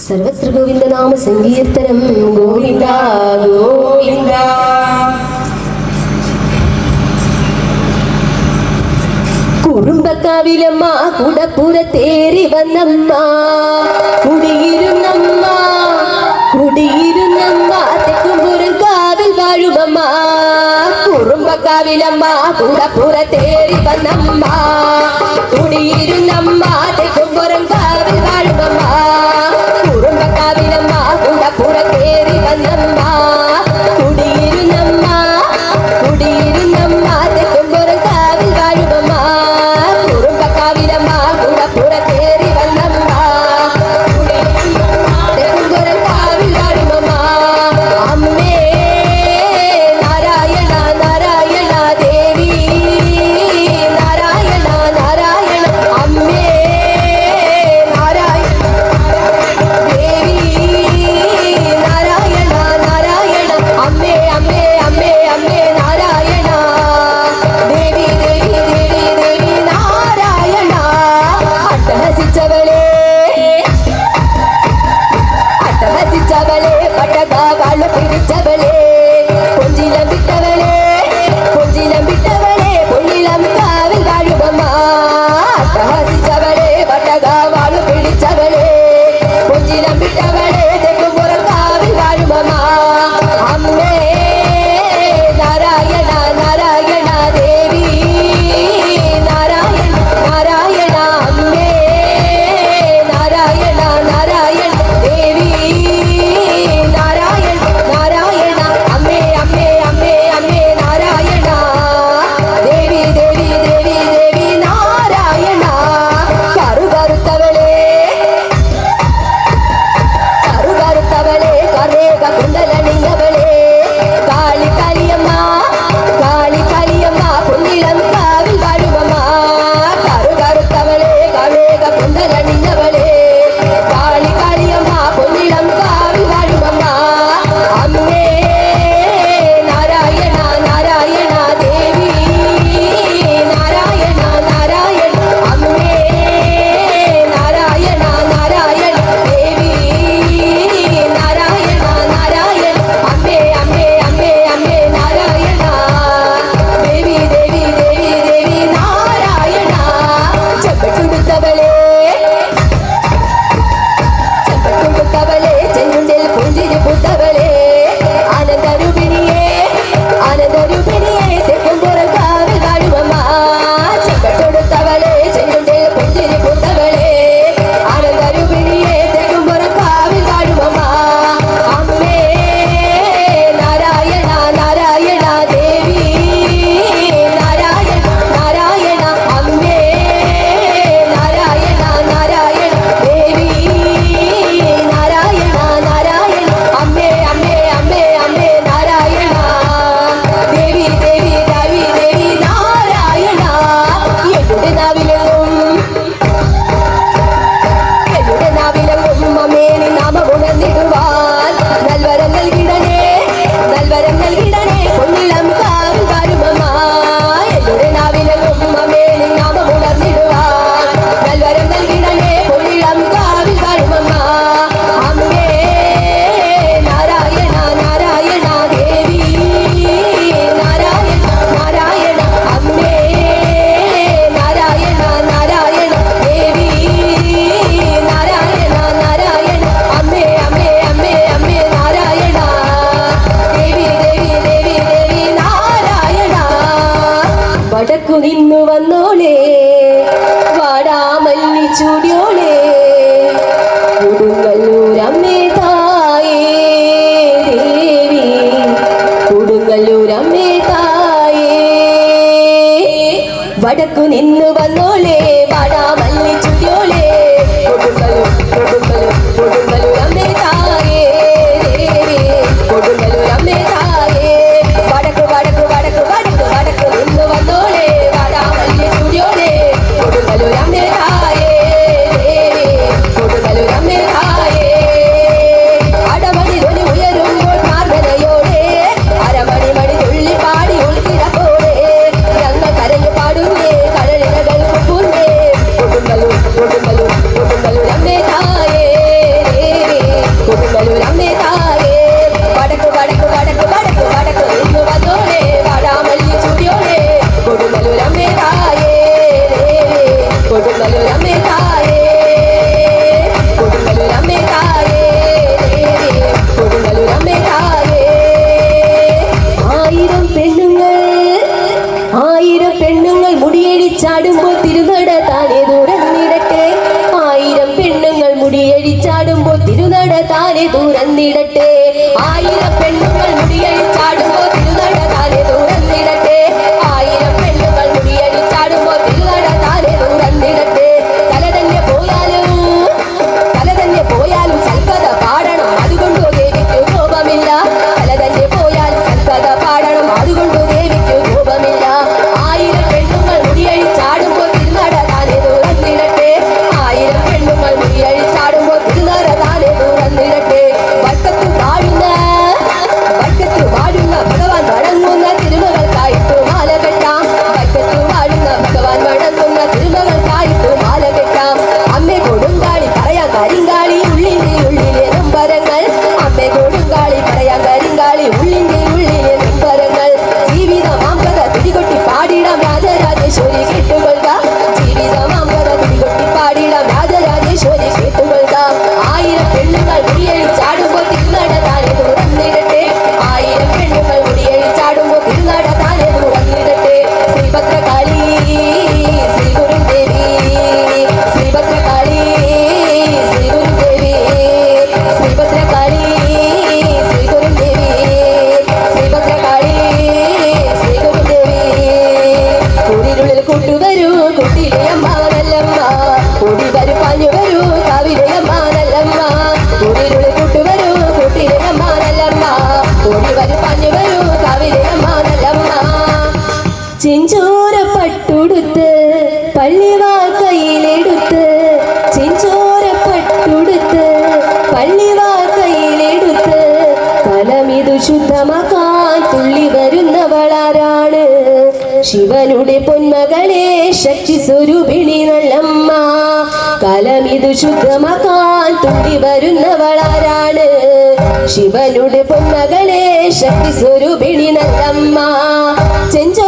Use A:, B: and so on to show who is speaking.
A: സർവത്ര ഗോവിന്ദ നാമ സങ്കീർത്തനം ഗോവിന്ദ ഗോവിന്ദ. കുറുമ്പക്കാവിലമ്മ കുടപ്പുറത്തേറി വന്നമ്മ കുടിയിരുന്നമ്മ കുടിയിരുന്നമ്മ തെക്കുംപുറം കാവിൽ വാഴുമമ്മ. കുറുമ്പക്കാവിലമ്മ കുടപ്പുറത്തേറി വന്നമ്മ കുടിയിരുന്നമ്മ തെക്കുംപുറം കാവിൽ വാഴുമമ്മ. കുറുമ്പക്കാവിലമ്മ കുടപ്പുറത്തേറി വന്നമ്മ കുടിയിരുന്നമ്മ കുടിയിരുന്നമ്മ തെക്കുംപുറം കാവിൽ വാഴുമമ്മ. കുറുമ്പക്കാവിലമ്മ കുടപ്പുറത്തേറി വന്നമ്മ തെക്കുംപുറം കാവിൽ വാഴുമമ്മ. അമ്മേ നാരായണ നാരായണ ദേവി നാരായണ നാരായണ അമ്മേ നാരായണ ദേവി നാരായണ നാരായണ അമ്മേ അമ്മേ അമ്മേ അമ്മേ നാരായണ ദേവി ദേവി ദേവി ദേവി നാരായണ. അട്ടഹസിച്ചവളെ അട്ടഹസിച്ചവളെ പട്ടകാവാള് പിടിച്ചവളെ കൊഞ്ചിലം വിട്ടവളെ കൊഞ്ചിലം വിട്ടവളെ പൊന്നിലം കാവിൽ വാഴുമമ്മ. അട്ടഹസിച്ചവളെ പട്ടകാവാള് പിടിച്ചവളെ കൊഞ്ചിലം വിട്ടവളെ തെക്കുംപുറം കാവിൽ വാഴുമമ്മ. അമ്മേ നാരായണ നാരായണ ദേവി നാരായണ നാരായണ അമ്മേ നാരായണ നാരായണ ദേവി നാരായണ നാരായണ അമ്മേ അമ്മേ അമ്മേ അമ്മേ നാരായണ ദേവി ദേവി ദേവി ദേവി നാരായണ. കറുകറുത്തവളെ കറുകറുത്തവളെ കരേക കുണ്ടലണിഞ്ഞവളെ കാളി കാളിയമ്മ കാളി കാളിയമ്മ പൊന്നിലം കാവിൽ വാഴുമമ്മ. കറുകറുത്തവളെ കരേക കുണ്ടലണിഞ്ഞവളെ കാളി കാളിയമ്മ പൊന്നിലം കാവിൽ വാഴുമമ്മ. അമ്മേ നാരായണ നാരായണ ദേവി നാരായണ നാരായണ അമ്മേ നാരായണ നാരായണ ദേവി നാരായണ നാരായണ അമ്മേ അമ്മേ അമ്മേ അമ്മേ നാരായണ ദേവി ദേവി ദേവി ദേവി നാരായണ. ചെമ്പട്ടുടുത്തവളെ ചെമ്പട്ടുടുത്തവളെ ചെന്നുണ്ടിൽ പുഞ്ചിരി പൂത്തവളെ ആനന്ദരൂപിണിയെ ആനന്ദരൂപിണിയെ തെക്കുംപുറം കാവിൽ വാഴുമമ്മ. ചെമ്പട്ടുടുത്തവളെ ചെന്നുണ്ടിൽ പുഞ്ചിരി പൂത്തവളെ ആനന്ദരൂപിണിയെ തെക്കുംപുറം കാവിൽ വാഴുമമ്മ. അമ്മേ നാരായണ നാരായണ ദേവി നാരായണ നാരായണ അമ്മേ നാരായണ നാരായണ ദേവി നാരായണ നാരായണ അമ്മേ അമ്മേ അമ്മേ അമ്മേ നാരായണ ദേവി ദേവി ദേവി ദേവി നാരായണ. എന്നുടെ നാവിലെങ്ങും എന്നുടെ നാവിലെങ്ങും അമ്മേനി നാമമുണർന്നിടുവാൻ നൽവരം നൽകിടണേ നൽവരം നൽകിടണേ പൊന്നിലം കാവിൽ വാഴുമമ്മ. എന്നുടെ നാവിലെങ്ങും അമ്മേനി നാമമുണർന്നിടുവാൻ നൽവരം നൽകിടണേ പൊന്നിലം കാവിൽ വാഴുമമ്മ. അമ്മേ നാരായണ നാരായണ ദേവി നാരായണ നാരായണ അമ്മേ നാരായണ നാരായണ ദേവി നാരായണ നാരായണ അമ്മേ അമ്മേ അമ്മേ അമ്മേ നാരായണ ദേവി ദേവി ദേവി ദേവി നാരായണ. വടക്കു നിന്നു വന്നോളേ വാടാമല്ലി ചൂടിയോളേ കൊടുങ്ങല്ലൂരമ്മേ തായേ ദേവി കൊടുങ്ങല്ലൂരമ്മേ തായേ. വടക്കു നിന്നു വന്നോളേ വാടാമല്ലി ചൂടിയോളേ കൊടുങ്ങല്ലൂർ കൊടുങ്ങല്ലൂർ കൊടുങ്ങല്ലൂരമ്മേ തായേ ദേവി കൊടുങ്ങല്ലൂരമ്മേ തായേ. വടക്കു വടക്കു വടക്കു വടക്കു വടക്കു നിന്നു വന്നോളേ വാടാമല്ലി ചൂടിയോളേ കൊടുങ്ങല്ലൂരമ്മേ തായേ ദേവി കൊടുങ്ങല്ലൂരമ്മേ തായേ. അടമണി ധ്വനി ഉയരുമ്പോൾ പ്രാർത്ഥനയോടെ അരമണി മണി തുള്ളി പാടി ഉൾക്കിടപ്പോടെ ഞങ്ങൾ കരഞ്ഞു പാടുന്നേ കടലിന മുടിയഴിച്ചാടുമ്പോൾ തിരുനട താനെ തുറന്നിടട്ടെ 1000 പെണ്ണുങ്ങൾ മുടിയഴിച്ചാടുമ്പോൾ തിരുനട താനെ തുറന്നിടട്ടെ 1000 പെണ്ണുങ്ങൾ മുടിയഴിച്ചാടുമ്പോൾ തിരുനട താനെ തുറന്നിടട്ടെ 1000 പെണ്ണുങ്ങൾ മുടിയഴിച്ചാടുമ്പോൾ തിരുനട താനെ തുറന്നിടട്ടെ തല തന്നെ പോയാലും സൽക്കഥ പാടണം അതുകൊണ്ട് ദേവിക്ക് കോപമില്ല തല തന്നെ പോയാലും സൽക്കഥ പാടണം അതുകൊണ്ട് ദേവിക്ക് കോപമില്ല 1000 പെണ്ണുങ്ങൾ മുടിയഴിച്ചാടുമ്പോൾ തിരുനട താനെ തുറന്നിടട്ടെ 1000 പെണ്ണുങ്ങൾ മുടിയഴിച്ചാടുമ്പോൾ തിരുനട താനെ തുറന്നിടട്ടെ വട്ടത്ത് വാഴുന്ന ഭഗവാൻ വണങ്ങുന്ന തിരുമകൾക്കായിട്ട് മാല കെട്ടാം വട്ടത്ത് വാഴുന്ന ഭഗവാൻ വണങ്ങുന്ന തിരുമകൾക്കായിട്ട് മാല കെട്ടാം അമ്മേ കൊടുങ്കാളി പറയാൻ കരിങ്കാളി ഉള്ളിലെ നമ്പരങ്ങൾ അമ്മേ കൊടുങ്കാളി പറയാൻ കരിങ്കാളി ഉള്ളിലെ നമ്പരങ്ങൾ ജീവിതമാം കഥ തിരികൊട്ടി പാടിടാം രാജരാജേശ്വരി കേട്ടുകൊള്ളുക ജീവിതമാം കഥ തിരികൊട്ടി പാടിടാം രാജരാജേശ്വരി കേട്ടുകൊള്ളുക 1000 പെണ്ണുങ്ങൾ മുടിയഴിച്ചാടുമ്പോൾ തിരുനട താനെ തുറന്നിടട്ടെ 1000 പെണ്ണുങ്ങൾ മുടിയഴിച്ചാടുമ്പോൾ തിരുനട താനെ തുറന്നിടട്ടെ ശ്രീഭദ്രകാളി ശ്രീ ഗുരുദേവി ശ്രീഭദ്രകാളി ശ്രീ ഗുരുദേവി ശ്രീഭദ്രകാളി ശ്രീ ഗുരുദേവി ശ്രീഭദ്രകാളി ശ്രീ ഗുരുദേവി കൂടിനുള്ളിൽ കൊണ്ടുവരൂ കുട്ടിയിലെ അമ്മാനല്ലമ്മ കൂടി വരു പാഞ്ഞു വരൂ കാവിലെ അമ്മാനല്ലമ്മ കൂടിനുള്ളിൽ കൊണ്ടുവരൂ കുട്ടിയിലെ അമ്മാനല്ലമ്മ കൂടി വരു പാഞ്ഞു വരൂ കാവിലെ അമ്മാനല്ലമ്മ ചെഞ്ചോര പട്ടുടുത്ത് പള്ളിവാൾ കയ്യിലെടുത്ത് ചെഞ്ചോര പട്ടുടുത്ത് പള്ളിവാൾ കയ്യിലെടുത്ത് കലമിതു ശുദ്ധമാക്കാൻ തുള്ളി വരുന്നവളാരാണ് ശിവനുടെ പൊന്മകളെ ശക്തി സ്വരൂപിണി നല്ലമ്മ കലമിതു ശുദ്ധമാക്കാൻ തുള്ളി വരുന്നവളാരാണ് ശിവനുടെ പൊന്മകളെ ശക്തി സ്വരൂപിണി നല്ലമ്മ ചെഞ്ച